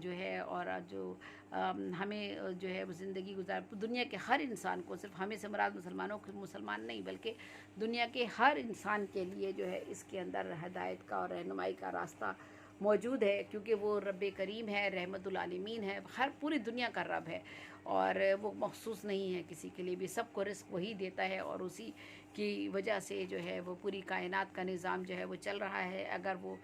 جو ہے اور جو ہمیں جو ہے وہ زندگی گزار دنیا کے ہر انسان کو، صرف ہمیں سے مراد مسلمانوں کو، مسلمان نہیں بلکہ دنیا کے ہر انسان کے لیے جو ہے اس کے اندر ہدایت کا اور رہنمائی کا راستہ موجود ہے، کیونکہ وہ رب کریم ہے، رحمت العالمین ہے، ہر پوری دنیا کا رب ہے، اور وہ مخصوص نہیں ہے کسی کے لیے بھی، سب کو رزق وہی دیتا ہے، اور اسی کی وجہ سے جو ہے وہ پوری کائنات کا نظام جو ہے وہ چل رہا ہے۔ اگر وہ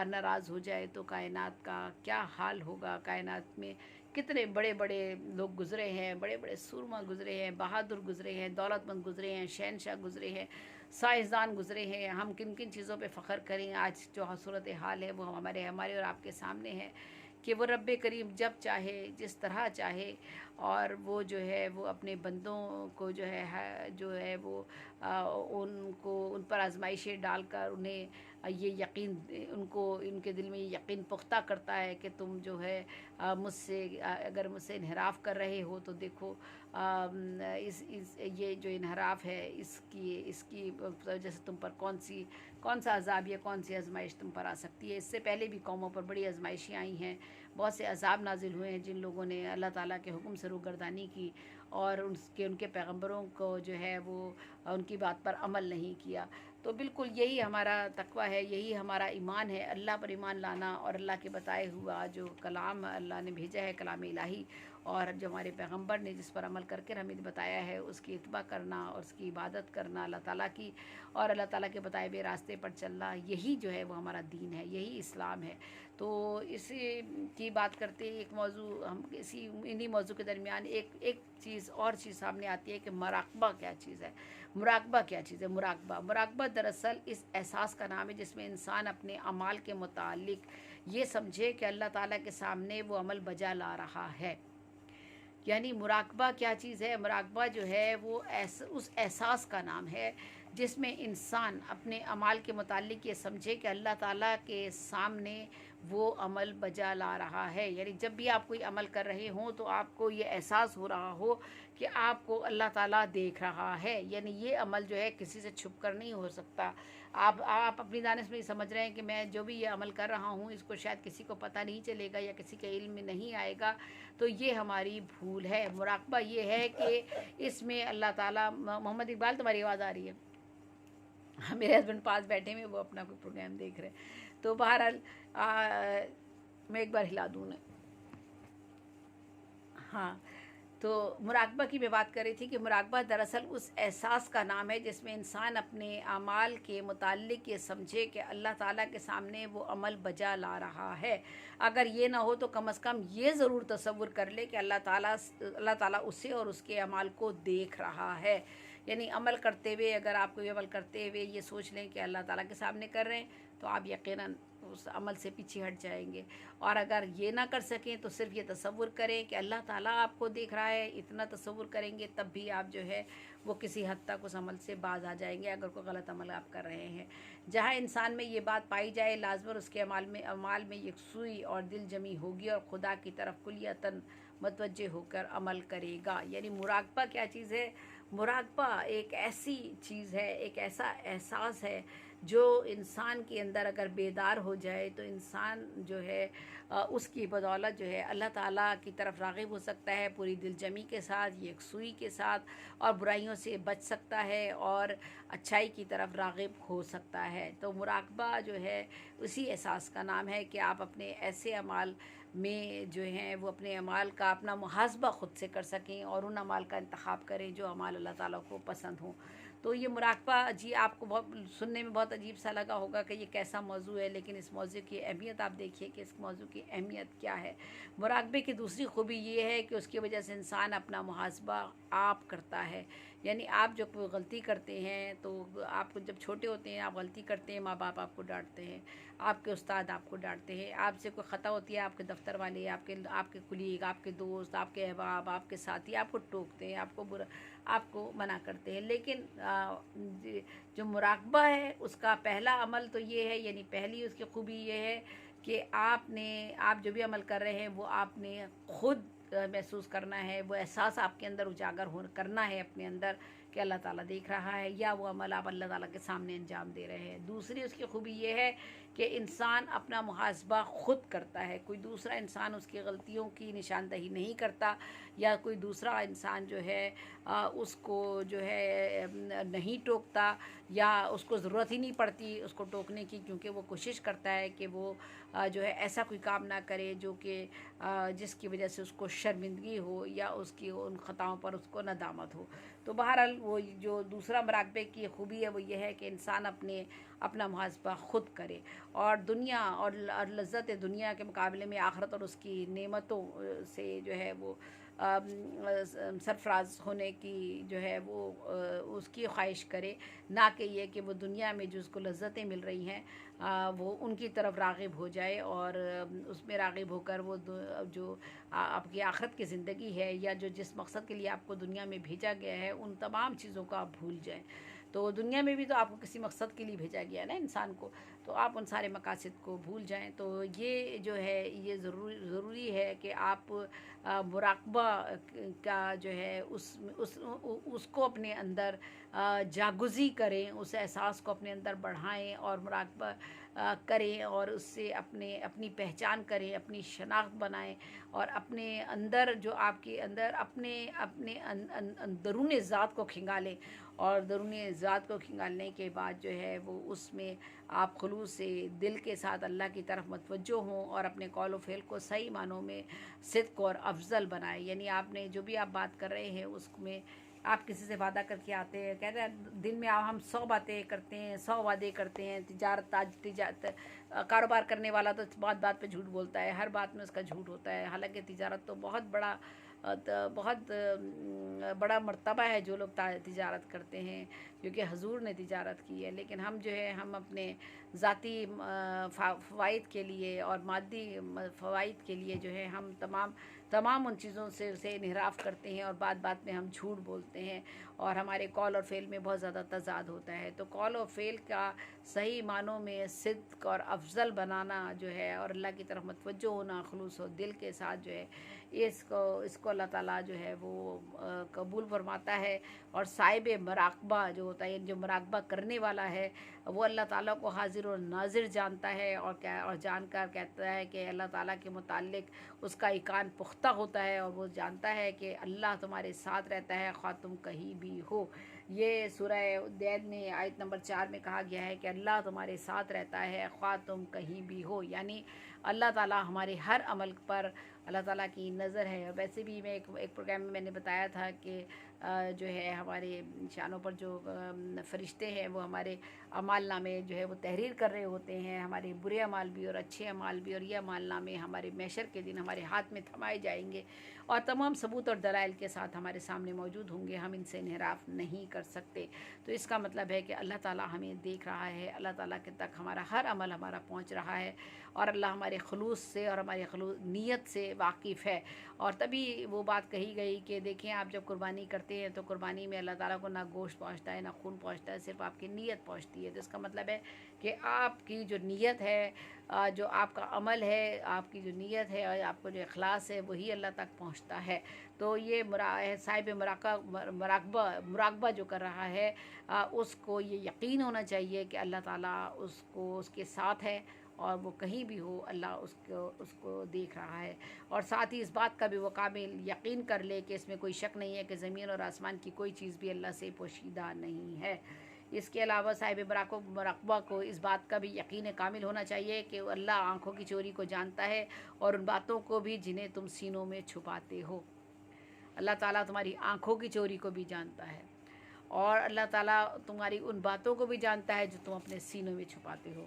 ناراض ہو جائے تو کائنات کا کیا حال ہوگا؟ کائنات میں کتنے بڑے بڑے لوگ گزرے ہیں، بڑے بڑے سورما گزرے ہیں، بہادر گزرے ہیں، دولت مند گزرے ہیں، شہنشاہ گزرے ہیں، سائنسدان گزرے ہیں۔ ہم کن کن چیزوں پہ فخر کریں؟ آج جو صورت حال ہے وہ ہمارے اور آپ کے سامنے ہے کہ وہ رب کریم جب چاہے، جس طرح چاہے، اور وہ جو ہے وہ اپنے بندوں کو جو ہے وہ ان پر آزمائشیں ڈال کر انہیں یہ یقین، ان کے دل میں یہ یقین پختہ کرتا ہے کہ تم جو ہے اگر مجھ سے انحراف کر رہے ہو تو دیکھو یہ جو انحراف ہے اس کی وجہ سے تم پر کون سا عذاب یا کون سی آزمائش تم پر آ سکتی ہے۔ اس سے پہلے بھی قوموں پر بڑی آزمائشیں آئی ہیں، بہت سے عذاب نازل ہوئے ہیں جن لوگوں نے اللہ تعالیٰ کے حکم سے روگردانی کی اور ان کے پیغمبروں کو جو ہے وہ ان کی بات پر عمل نہیں کیا۔ تو بالکل یہی ہمارا تقویٰ ہے، یہی ہمارا ایمان ہے، اللہ پر ایمان لانا، اور اللہ کے بتائے ہوا جو کلام اللہ نے بھیجا ہے، کلام الہی، اور جو ہمارے پیغمبر نے جس پر عمل کر کے ہمیں بتایا ہے اس کی اتباع کرنا اور اس کی عبادت کرنا اللہ تعالیٰ کی، اور اللہ تعالیٰ کے بتائے ہوئے راستے پر چلنا، یہی جو ہے وہ ہمارا دین ہے، یہی اسلام ہے۔ تو اسی کی بات کرتے ایک موضوع ہم انہی موضوع کے درمیان ایک چیز سامنے آتی ہے کہ مراقبہ کیا چیز ہے؟ مراقبہ کیا چیز ہے؟ مراقبہ دراصل اس احساس کا نام ہے جس میں انسان اپنے اعمال کے متعلق یہ سمجھے کہ اللہ تعالیٰ کے سامنے وہ عمل بجا لا رہا ہے۔ یعنی مراقبہ کیا چیز ہے؟ مراقبہ جو ہے وہ اس احساس کا نام ہے جس میں انسان اپنے اعمال کے متعلق یہ سمجھے کہ اللہ تعالیٰ کے سامنے وہ عمل بجا لا رہا ہے۔ یعنی جب بھی آپ کوئی عمل کر رہے ہوں تو آپ کو یہ احساس ہو رہا ہو کہ آپ کو اللہ تعالیٰ دیکھ رہا ہے، یعنی یہ عمل جو ہے کسی سے چھپ کر نہیں ہو سکتا۔ آپ اپنی دانش میں یہ سمجھ رہے ہیں کہ میں جو بھی یہ عمل کر رہا ہوں اس کو شاید کسی کو پتہ نہیں چلے گا یا کسی کے علم میں نہیں آئے گا، تو یہ ہماری بھول ہے۔ مراقبہ یہ ہے کہ اس میں اللہ تعالیٰ، محمد اقبال تمہاری آواز آ رہی ہے؟ میرے ہسبینڈ پاس بیٹھے ہوئے، وہ اپنا کوئی پروگرام دیکھ رہے ہیں، تو بہرحال میں ایک بار ہلا دوں نا۔ ہاں، تو مراقبہ کی میں بات کر رہی تھی کہ مراقبہ دراصل اس احساس کا نام ہے جس میں انسان اپنے اعمال کے متعلق یہ سمجھے کہ اللہ تعالیٰ کے سامنے وہ عمل بجا لا رہا ہے۔ اگر یہ نہ ہو تو کم از کم یہ ضرور تصور کر لے کہ اللہ تعالیٰ اسے اور اس کے اعمال کو دیکھ رہا ہے۔ یعنی عمل کرتے ہوئے، اگر آپ کوئی عمل کرتے ہوئے یہ سوچ لیں کہ اللہ تعالیٰ کے سامنے کر رہے ہیں تو آپ یقیناً اس عمل سے پیچھے ہٹ جائیں گے، اور اگر یہ نہ کر سکیں تو صرف یہ تصور کریں کہ اللہ تعالیٰ آپ کو دیکھ رہا ہے، اتنا تصور کریں گے تب بھی آپ جو ہے وہ کسی حد تک اس عمل سے باز آ جائیں گے اگر کوئی غلط عمل آپ کر رہے ہیں۔ جہاں انسان میں یہ بات پائی جائے لازماً اس کے اعمال میں یکسوئی اور دل جمی ہوگی اور خدا کی طرف کلیتاً متوجہ ہو کر عمل کرے گا۔ یعنی مراقبہ کیا چیز ہے؟ مراقبہ ایک ایسی چیز ہے، ایک ایسا احساس ہے جو انسان کے اندر اگر بیدار ہو جائے تو انسان جو ہے اس کی بدولت جو ہے اللہ تعالیٰ کی طرف راغب ہو سکتا ہے پوری دل جمی کے ساتھ، یکسوئی کے ساتھ، اور برائیوں سے بچ سکتا ہے اور اچھائی کی طرف راغب ہو سکتا ہے۔ تو مراقبہ جو ہے اسی احساس کا نام ہے کہ آپ اپنے ایسے اعمال میں جو ہیں وہ اپنے اعمال کا اپنا محاسبہ خود سے کر سکیں اور ان اعمال کا انتخاب کریں جو اعمال اللہ تعالیٰ کو پسند ہوں۔ تو یہ مراقبہ آپ کو سننے میں بہت عجیب سا لگا ہوگا کہ یہ کیسا موضوع ہے، لیکن اس موضوع کی اہمیت آپ دیکھیے کہ اس موضوع کی اہمیت کیا ہے۔ مراقبے کی دوسری خوبی یہ ہے کہ اس کی وجہ سے انسان اپنا محاسبہ آپ کرتا ہے۔ یعنی آپ جب کوئی غلطی کرتے ہیں تو آپ جب چھوٹے ہوتے ہیں، آپ غلطی کرتے ہیں، ماں باپ آپ کو ڈانٹتے ہیں، آپ کے استاد آپ کو ڈانٹتے ہیں، آپ سے کوئی خطا ہوتی ہے، آپ کے دفتر والے، آپ کے کلیگ، آپ کے دوست، آپ کے احباب، آپ کے ساتھی آپ کو ٹوکتے ہیں، آپ کو منع کرتے ہیں۔ لیکن جو مراقبہ ہے اس کا پہلا عمل تو یہ ہے، یعنی پہلی اس کی خوبی یہ ہے کہ آپ جو بھی عمل کر رہے ہیں وہ آپ نے خود محسوس کرنا ہے، وہ احساس آپ کے اندر اجاگر کرنا ہے اپنے اندر کہ اللہ تعالیٰ دیکھ رہا ہے، یا وہ عمل آپ اللہ تعالیٰ کے سامنے انجام دے رہے ہیں۔ دوسری اس کی خوبی یہ ہے کہ انسان اپنا محاسبہ خود کرتا ہے، کوئی دوسرا انسان اس کی غلطیوں کی نشاندہی نہیں کرتا، یا کوئی دوسرا انسان جو ہے اس کو جو ہے نہیں ٹوکتا، یا اس کو ضرورت ہی نہیں پڑتی اس کو ٹوکنے کی، کیونکہ وہ کوشش کرتا ہے کہ وہ جو ہے ایسا کوئی کام نہ کرے جو کہ جس کی وجہ سے اس کو شرمندگی ہو، یا اس کی ان خطاؤں پر اس کو ندامت ہو۔ تو بہرحال وہ جو دوسرا مراقبے کی خوبی ہے وہ یہ ہے کہ انسان اپنا محاسبہ خود کرے، اور دنیا اور لذت دنیا کے مقابلے میں آخرت اور اس کی نعمتوں سے جو ہے وہ سرفراز ہونے کی جو ہے وہ اس کی خواہش کرے، نہ کہ یہ کہ وہ دنیا میں جو اس کو لذتیں مل رہی ہیں وہ ان کی طرف راغب ہو جائے، اور اس میں راغب ہو کر وہ جو آپ کی آخرت کی زندگی ہے، یا جس مقصد کے لیے آپ کو دنیا میں بھیجا گیا ہے، ان تمام چیزوں کو آپ بھول جائیں۔ تو دنیا میں بھی تو آپ کو کسی مقصد کے لیے بھیجا گیا ہے نا انسان کو، تو آپ ان سارے مقاصد کو بھول جائیں۔ تو یہ جو ہے یہ ضروری ہے کہ آپ مراقبہ کا جو ہے اس کو اپنے اندر جاگزی کریں، اس احساس کو اپنے اندر بڑھائیں، اور مراقبہ کریں، اور اس سے اپنی پہچان کریں، اپنی شناخت بنائیں، اور اپنے اندر جو آپ کے اندر اپنے اندرون ذات کو کھنگالیں، اور درون ذات کو کھنگالنے کے بعد جو ہے وہ اس میں آپ خلوص سے دل کے ساتھ اللہ کی طرف متوجہ ہوں، اور اپنے قول و فعل کو صحیح معنوں میں صدق اور افضل بنائیں۔ یعنی آپ نے جو بھی آپ بات کر رہے ہیں اس میں آپ کسی سے وعدہ کر کے آتے ہیں، کہتے ہیں دن میں ہم 100 باتیں کرتے ہیں، 100 وعدے کرتے ہیں، تجارت کاروبار کرنے والا تو بات بات پہ جھوٹ بولتا ہے، ہر بات میں اس کا جھوٹ ہوتا ہے، حالانکہ تجارت تو بہت بڑا مرتبہ ہے جو لوگ تجارت کرتے ہیں، کیونکہ حضور نے تجارت کی ہے۔ لیکن ہم جو ہے ہم اپنے ذاتی فوائد کے لیے اور مادی فوائد کے لیے جو ہے ہم تمام ان چیزوں سے انحراف کرتے ہیں، اور بات بات میں ہم جھوٹ بولتے ہیں، اور ہمارے قول اور فعل میں بہت زیادہ تضاد ہوتا ہے۔ تو قول اور فعل کا صحیح معنوں میں صدق اور افضل بنانا جو ہے، اور اللہ کی طرف متوجہ ہونا خلوص و دل کے ساتھ جو ہے، اس کو اللہ تعالیٰ جو ہے وہ قبول فرماتا ہے، اور صاحب مراقبہ جو ہوتا ہے، جو مراقبہ کرنے والا ہے، وہ اللہ تعالیٰ کو حاضر و ناظر جانتا ہے، اور جان کر کہتا ہے کہ اللہ تعالیٰ کے متعلق اس کا ایقان پختہ ہوتا ہے، اور وہ جانتا ہے کہ اللہ تمہارے ساتھ رہتا ہے خواہ تم کہیں بھی ہو۔ یہ سورہ الدین میں آیت نمبر 4 میں کہا گیا ہے کہ اللہ تمہارے ساتھ رہتا ہے خواہ تم کہیں بھی ہو، یعنی اللہ تعالیٰ ہمارے ہر عمل پر اللہ تعالیٰ کی نظر ہے۔ اور ویسے بھی میں ایک پروگرام میں نے بتایا تھا کہ جو ہے ہمارے نشانوں پر جو فرشتے ہیں وہ ہمارے اعمال نامے جو ہے وہ تحریر کر رہے ہوتے ہیں، ہمارے برے اعمال بھی اور اچھے اعمال بھی، اور یہ اعمال نامے ہمارے محشر کے دن ہمارے ہاتھ میں تھمائے جائیں گے، اور تمام ثبوت اور دلائل کے ساتھ ہمارے سامنے موجود ہوں گے، ہم ان سے انحراف نہیں کر سکتے۔ تو اس کا مطلب ہے کہ اللہ تعالیٰ ہمیں دیکھ رہا ہے، اللہ تعالیٰ کے تک ہمارا ہر عمل ہمارا پہنچ رہا ہے، اور اللہ ہمارے خلوص سے اور ہمارے نیت سے واقف ہے۔ اور تبھی وہ بات کہی گئی کہ دیکھیں آپ جب قربانی کرتے ہیں تو قربانی میں اللہ تعالیٰ کو نہ گوشت پہنچتا ہے، نہ خون پہنچتا ہے، صرف آپ کی نیت پہنچتی ہے۔ تو اس کا مطلب ہے کہ آپ کی جو نیت ہے، جو آپ کا عمل ہے، آپ کی جو نیت ہے اور آپ کو جو اخلاص ہے، وہی اللہ تک پہنچتا ہے۔ تو یہ صاحب مراقبہ جو کر رہا ہے، اس کو یہ یقین ہونا چاہیے کہ اللہ تعالیٰ اس کے ساتھ ہے، اور وہ کہیں بھی ہو اللہ اس کو دیکھ رہا ہے۔ اور ساتھ ہی اس بات کا بھی وہ قابل یقین کر لے کہ اس میں کوئی شک نہیں ہے کہ زمین اور آسمان کی کوئی چیز بھی اللہ سے پوشیدہ نہیں ہے۔ اس کے علاوہ صاحب مراقبہ کو اس بات کا بھی یقین کامل ہونا چاہیے کہ اللہ آنکھوں کی چوری کو جانتا ہے، اور ان باتوں کو بھی جنہیں تم سینوں میں چھپاتے ہو۔ اللہ تعالیٰ تمہاری آنکھوں کی چوری کو بھی جانتا ہے، اور اللہ تعالیٰ تمہاری ان باتوں کو بھی جانتا ہے جو تم اپنے سینوں میں چھپاتے ہو۔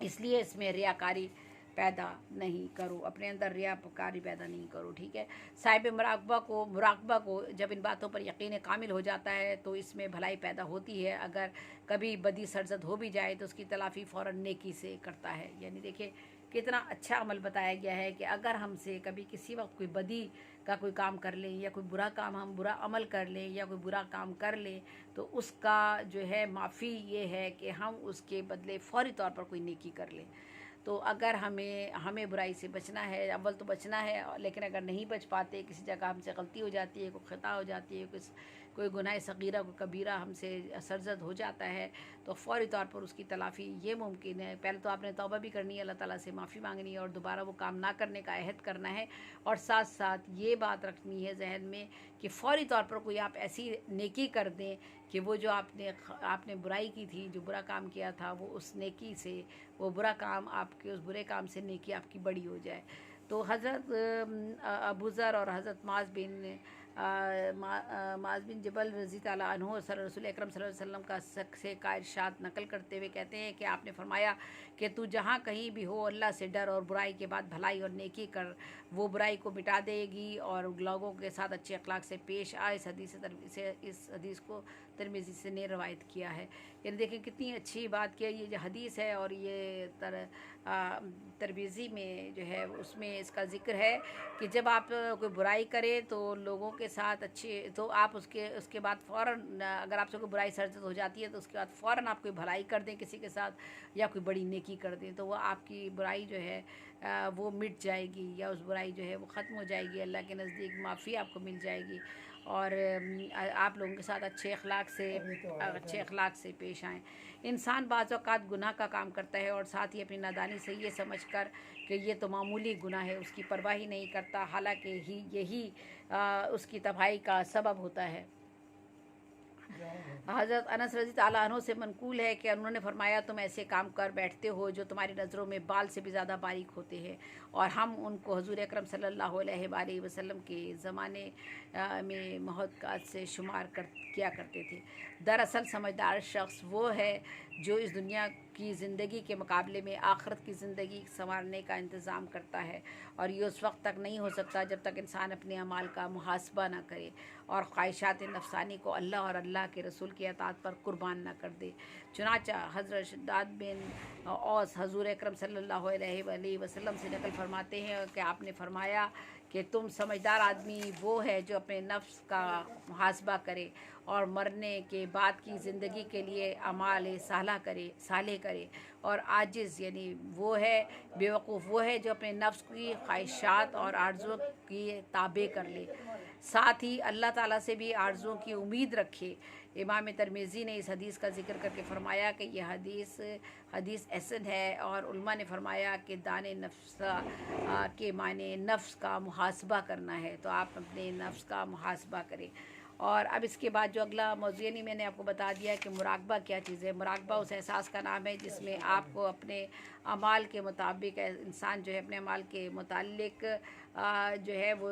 اس لیے اس میں ریاکاری پیدا نہیں کرو، اپنے اندر ریاکاری پیدا نہیں کرو، ٹھیک ہے۔ صاحب مراقبہ کو جب ان باتوں پر یقین کامل ہو جاتا ہے تو اس میں بھلائی پیدا ہوتی ہے۔ اگر کبھی بدی سرزد ہو بھی جائے تو اس کی تلافی فوراً نیکی سے کرتا ہے۔ یعنی دیکھیں کتنا اچھا عمل بتایا گیا ہے کہ اگر ہم سے کبھی کسی وقت کوئی بدی کا کوئی کام کر لیں، یا کوئی برا عمل کر لیں، یا کوئی برا کام کر لیں، تو اس کا جو ہے معافی یہ ہے کہ ہم اس کے بدلے فوری طور پر کوئی نیکی کر لیں۔ تو اگر ہمیں برائی سے بچنا ہے، اول تو بچنا ہے، لیکن اگر نہیں بچ پاتے، کسی جگہ ہم سے غلطی ہو جاتی ہے، کوئی خطا ہو جاتی ہے، کوئی گناہ صغیرہ کو کبیرہ ہم سے سرزد ہو جاتا ہے تو فوری طور پر اس کی تلافی یہ ممکن ہے. پہلے تو آپ نے توبہ بھی کرنی ہے, اللہ تعالیٰ سے معافی مانگنی ہے اور دوبارہ وہ کام نہ کرنے کا عہد کرنا ہے, اور ساتھ ساتھ یہ بات رکھنی ہے ذہن میں کہ فوری طور پر کوئی آپ ایسی نیکی کر دیں کہ وہ جو آپ نے برائی کی تھی, جو برا کام کیا تھا, وہ اس نیکی سے وہ برا کام آپ کے اس برے کام سے نیکی آپ کی بڑی ہو جائے. تو حضرت ابو ذر اور حضرت معاذ بن جبل رضی تعالیٰ عنہ رسول اکرم صلی اللہ علیہ وسلم کا سے کا ارشاد نقل کرتے ہوئے کہتے ہیں کہ آپ نے فرمایا کہ تو جہاں کہیں بھی ہو اللہ سے ڈر اور برائی کے بعد بھلائی اور نیکی کر, وہ برائی کو مٹا دے گی اور لوگوں کے ساتھ اچھے اخلاق سے پیش آئے. اس حدیث کو ترمذی سے نے روایت کیا ہے. یعنی دیکھیں کتنی اچھی بات کیا, یہ جو حدیث ہے اور یہ ترمذی میں جو ہے اس میں اس کا ذکر ہے کہ جب آپ کوئی برائی کریں تو لوگوں کے ساتھ اچھے, تو آپ اس کے بعد فوراً اگر آپ سے کوئی برائی سرزد ہو جاتی ہے تو اس کے بعد فوراً آپ کوئی بھلائی کر دیں کسی کے ساتھ یا کوئی بڑی نیکی کر دیں تو وہ آپ کی برائی جو ہے وہ مٹ جائے گی یا اس برائی جو ہے وہ ختم ہو جائے گی, اللہ کے نزدیک معافی آپ کو مل جائے گی, اور آپ لوگوں کے ساتھ اچھے اخلاق سے پیش آئیں. انسان بعض اوقات گناہ کا کام کرتا ہے اور ساتھ ہی اپنی نادانی سے یہ سمجھ کر کہ یہ تو معمولی گناہ ہے اس کی پرواہ ہی نہیں کرتا, حالانکہ یہی اس کی تباہی کا سبب ہوتا ہے. حضرت انس رضی تعالیٰ عنہ سے منقول ہے کہ انہوں نے فرمایا تم ایسے کام کر بیٹھتے ہو جو تمہاری نظروں میں بال سے بھی زیادہ باریک ہوتے ہیں, اور ہم ان کو حضور اکرم صلی اللہ علیہ وآلہ وسلم کے زمانے میں محققات سے شمار کیا کرتے تھے. دراصل سمجھدار شخص وہ ہے جو اس دنیا کی زندگی کے مقابلے میں آخرت کی زندگی سنوارنے کا انتظام کرتا ہے, اور یہ اس وقت تک نہیں ہو سکتا جب تک انسان اپنے اعمال کا محاسبہ نہ کرے اور خواہشات نفسانی کو اللہ اور اللہ کے رسول کی اطاعت پر قربان نہ کر دے. چنانچہ حضرت شداد بن اوس حضور اکرم صلی اللہ علیہ وآلہ وسلم سے نقل فرماتے ہیں کہ آپ نے فرمایا کہ تم سمجھدار آدمی وہ ہے جو اپنے نفس کا محاسبہ کرے اور مرنے کے بعد کی زندگی کے لیے اعمال صالح کرے, اور عاجز یعنی وہ ہے بیوقوف وہ ہے جو اپنے نفس کی خواہشات اور آرزو کی تابع کر لے, ساتھ ہی اللہ تعالیٰ سے بھی آرزوؤں کی امید رکھے. امام ترمذی نے اس حدیث کا ذکر کر کے فرمایا کہ یہ حدیث حسن ہے, اور علماء نے فرمایا کہ دان نفس کے معنی نفس کا محاسبہ کرنا ہے, تو آپ اپنے نفس کا محاسبہ کریں. اور اب اس کے بعد جو اگلا موضوع یعنی میں نے آپ کو بتا دیا کہ مراقبہ کیا چیز ہے. مراقبہ اس احساس کا نام ہے جس میں آپ کو اپنے اعمال کے مطابق انسان جو ہے اپنے اعمال کے متعلق جو ہے وہ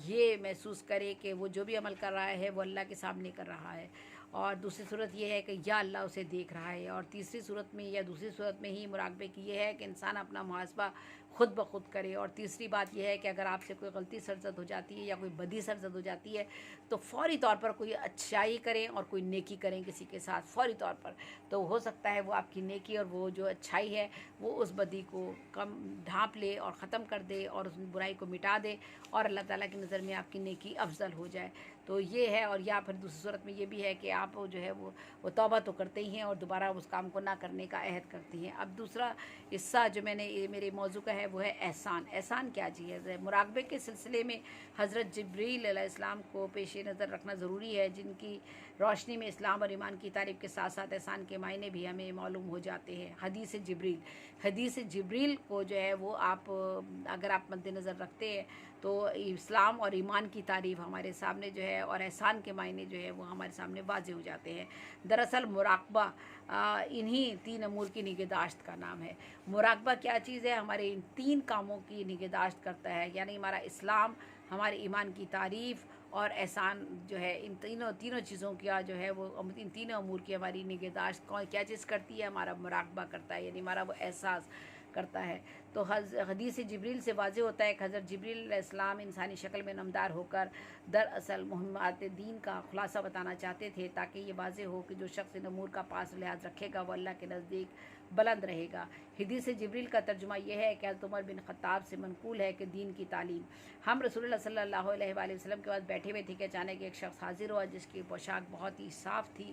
یہ محسوس کرے کہ وہ جو بھی عمل کر رہا ہے وہ اللہ کے سامنے کر رہا ہے, اور دوسری صورت یہ ہے کہ یا اللہ اسے دیکھ رہا ہے, اور تیسری صورت میں یا دوسری صورت میں ہی مراقبے کی یہ ہے کہ انسان اپنا محاسبہ خود بخود کرے. اور تیسری بات یہ ہے کہ اگر آپ سے کوئی غلطی سرزد ہو جاتی ہے یا کوئی بدی سرزد ہو جاتی ہے تو فوری طور پر کوئی اچھائی کریں اور کوئی نیکی کریں کسی کے ساتھ فوری طور پر, تو ہو سکتا ہے وہ آپ کی نیکی اور وہ جو اچھائی ہے وہ اس بدی کو کم ڈھانپ لے اور ختم کر دے اور اس برائی کو مٹا دے, اور اللہ تعالیٰ کی نظر میں آپ کی نیکی افضل ہو جائے. تو یہ ہے. اور یا پھر دوسری صورت میں یہ بھی ہے کہ آپ جو ہے وہ توبہ تو کرتے ہی ہیں اور دوبارہ اس کام کو نہ کرنے کا عہد کرتے ہیں. اب دوسرا حصہ جو میرے موضوع کا ہے وہ ہے احسان. احسان کیا چیز ہے؟ مراقبے کے سلسلے میں حضرت جبریل علیہ السلام کو پیش نظر رکھنا ضروری ہے, جن کی روشنی میں اسلام اور ایمان کی تعریف کے ساتھ ساتھ احسان کے معنی بھی ہمیں معلوم ہو جاتے ہیں. حدیث جبریل کو جو ہے وہ اگر آپ مد نظر رکھتے ہیں تو اسلام اور ایمان کی تعریف ہمارے سامنے جو ہے اور احسان کے معنی جو ہے وہ ہمارے سامنے واضح ہو جاتے ہیں. دراصل مراقبہ انہی 3 امور کی نگہداشت کا نام ہے. مراقبہ کیا چیز ہے؟ ہمارے ان 3 کاموں کی نگہداشت کرتا ہے, یعنی ہمارا اسلام, ہمارے ایمان کی تعریف اور احسان جو ہے, ان تینوں چیزوں کا جو ہے وہ ان 3 امور کی ہماری نگہداشت کیا چیز کرتی ہے؟ ہمارا مراقبہ کرتا ہے, یعنی ہمارا وہ احساس کرتا ہے. تو حدیث جبریل سے واضح ہوتا ہے کہ حضرت جبریل علیہ السلام انسانی شکل میں نمودار ہو کر دراصل مہمات دین کا خلاصہ بتانا چاہتے تھے, تاکہ یہ واضح ہو کہ جو شخص ان امور کا پاس لحاظ رکھے گا وہ اللہ کے نزدیک بلند رہے گا. حدیث جبریل کا ترجمہ یہ ہے کہ حضرت عمر بن خطاب سے منقول ہے کہ دین کی تعلیم. ہم رسول اللہ صلی اللہ علیہ وآلہ وسلم کے پاس بیٹھے ہوئے تھے کہ اچانک ایک شخص حاضر ہوا جس کی پوشاک بہت ہی صاف تھی,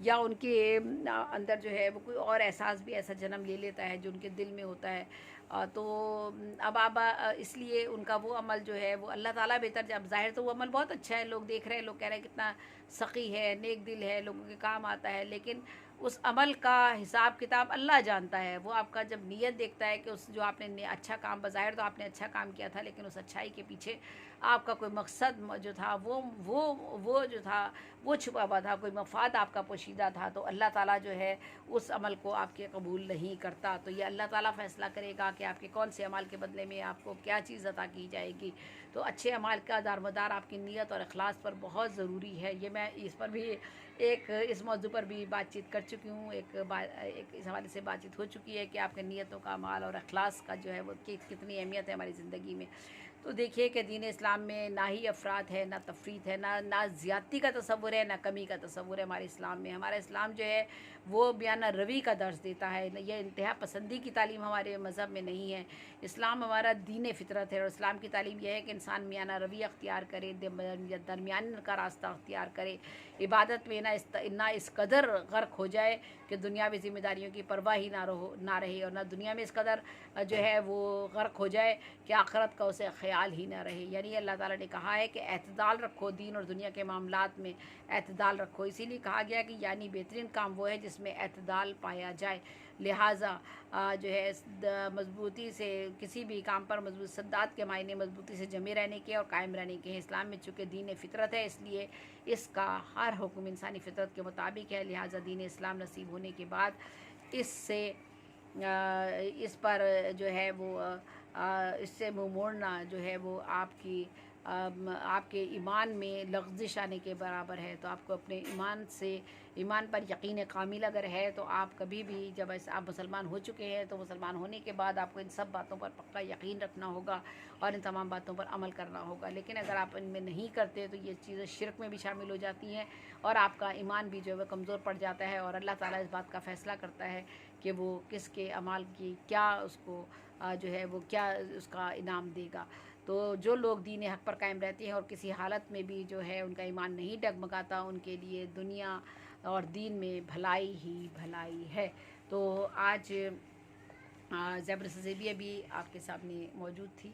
یا ان کے اندر جو ہے وہ کوئی اور احساس بھی ایسا جنم لے لیتا ہے جو ان کے دل میں ہوتا ہے. تو اب آپ اس لیے ان کا وہ عمل جو ہے وہ اللہ تعالیٰ بہتر. جب ظاہر تو وہ عمل بہت اچھا ہے, لوگ دیکھ رہے ہیں, لوگ کہہ رہے ہیں کتنا سخی ہے, نیک دل ہے, لوگوں کے کام آتا ہے, لیکن اس عمل کا حساب کتاب اللہ جانتا ہے. وہ آپ کا جب نیت دیکھتا ہے کہ اس جو آپ نے اچھا کام, بظاہر تو آپ نے اچھا کام کیا تھا, لیکن اس اچھائی کے پیچھے آپ کا کوئی مقصد جو تھا وہ جو تھا وہ چھپا ہوا تھا, کوئی مفاد آپ کا پوشیدہ تھا, تو اللہ تعالیٰ جو ہے اس عمل کو آپ کے قبول نہیں کرتا. تو یہ اللہ تعالیٰ فیصلہ کرے گا کہ آپ کے کون سے عمل کے بدلے میں آپ کو کیا چیز عطا کی جائے گی. تو اچھے اعمال کا دارمدار آپ کی نیت اور اخلاص پر بہت ضروری ہے. یہ میں اس پر بھی اس موضوع پر بھی بات چیت کر چکی ہوں, ایک اس حوالے سے بات چیت ہو چکی ہے کہ آپ کے نیتوں کا اعمال اور اخلاص کا جو ہے وہ کتنی اہمیت ہے ہماری زندگی میں. تو دیکھیے کہ دین اسلام میں نہ ہی افراد ہے, نہ تفریط ہے, نہ زیادتی کا تصور ہے, نہ کمی کا تصور ہے ہمارے اسلام میں. ہمارا اسلام جو ہے وہ بیانہ روی کا درس دیتا ہے. یہ انتہا پسندی کی تعلیم ہمارے مذہب میں نہیں ہے. اسلام ہمارا دین فطرت ہے, اور اسلام کی تعلیم یہ ہے کہ انسان میانہ روی اختیار کرے, درمیان کا راستہ اختیار کرے, عبادت میں نہ اس قدر غرق ہو جائے کہ دنیاوی ذمہ داریوں کی پرواہ ہی نہ رہے, اور نہ دنیا میں اس قدر جو ہے وہ غرق ہو جائے کہ آخرت کا اسے خیال ہی نہ رہے. یعنی اللہ تعالیٰ نے کہا ہے کہ اعتدال رکھو, دین اور دنیا کے معاملات میں اعتدال رکھو. اسی لیے کہا گیا کہ یعنی بہترین کام وہ ہے جس میں اعتدال پایا جائے. لہٰذا جو ہے مضبوطی سے کسی بھی کام پر سداد کے معنی مضبوطی سے جمے رہنے کے اور قائم رہنے کے ہیں. اسلام میں چونکہ دین فطرت ہے, اس لیے اس کا ہر حکم انسانی فطرت کے مطابق ہے. لہٰذا دین اسلام نصیب ہونے کے بعد اس پر جو ہے وہ اس سے منہ موڑنا جو ہے وہ آپ کے ایمان میں لغزش آنے کے برابر ہے. تو آپ کو اپنے ایمان پر یقین کامل اگر ہے تو آپ کبھی بھی, جب آپ مسلمان ہو چکے ہیں تو مسلمان ہونے کے بعد آپ کو ان سب باتوں پر پکا یقین رکھنا ہوگا اور ان تمام باتوں پر عمل کرنا ہوگا. لیکن اگر آپ ان میں نہیں کرتے تو یہ چیزیں شرک میں بھی شامل ہو جاتی ہیں, اور آپ کا ایمان بھی جو ہے کمزور پڑ جاتا ہے, اور اللہ تعالیٰ اس بات کا فیصلہ کرتا ہے کہ وہ کس کے اعمال کی کیا اس کو جو ہے وہ کیا اس کا انعام دے گا. تو جو لوگ دین حق پر قائم رہتے ہیں اور کسی حالت میں بھی جو ہے ان کا ایمان نہیں ڈگمگاتا, ان کے لیے دنیا اور دین میں بھلائی ہی بھلائی ہے. تو آج زیبر سزیبیہ بھی آپ کے سامنے موجود تھی.